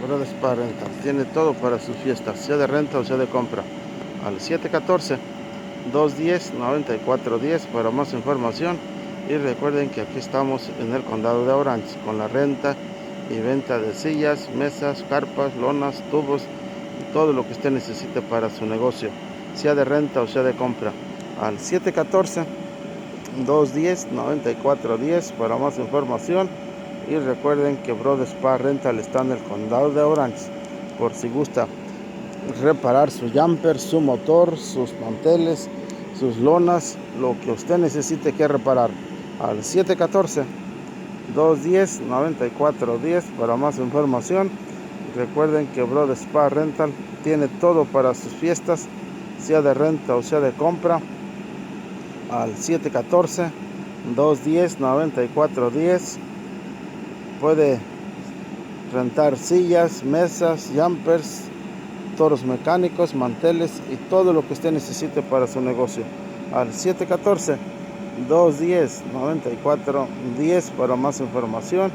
Brothers Spa Rental tiene todo para sus fiestas, sea de renta o sea de compra. Al 714-210-9410 para más información. Y recuerden que aquí estamos en el condado de Orange con la renta y venta de sillas, mesas, carpas, lonas, tubos y todo lo que usted necesite para su negocio, sea de renta o sea de compra. Al 714-210-9410 para más información. Y recuerden que Brothers Spa Rental está en el condado de Orange por si gusta reparar su jumper, su motor, sus manteles, sus lonas, lo que usted necesite que reparar. Al 714-210-9410 para más información. Recuerden que Brothers Spa Rental tiene todo para sus fiestas, sea de renta o sea de compra. Al 714-210-9410 puede rentar sillas, mesas, jumpers, toros mecánicos, manteles y todo lo que usted necesite para su negocio. Al 714-210-9410 para más información.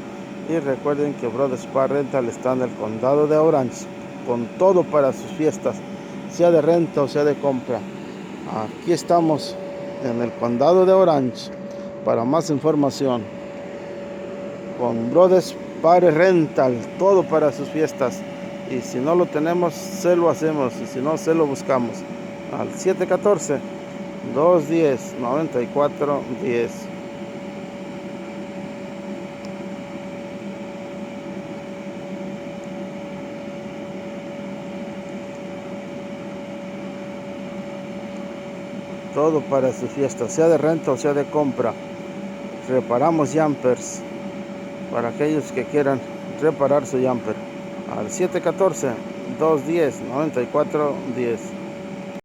Y recuerden que Brothers Spa Rental está en el condado de Orange con todo para sus fiestas, sea de renta o sea de compra. Aquí estamos en el condado de Orange para más información con Brothers Spa Rental, todo para sus fiestas. Y si no lo tenemos, se lo hacemos, y si no, se lo buscamos. Al 714-210-9410. Todo para sus fiestas, sea de renta o sea de compra. Reparamos jumpers para aquellos que quieran reparar su jumper. Al 714-210-9410.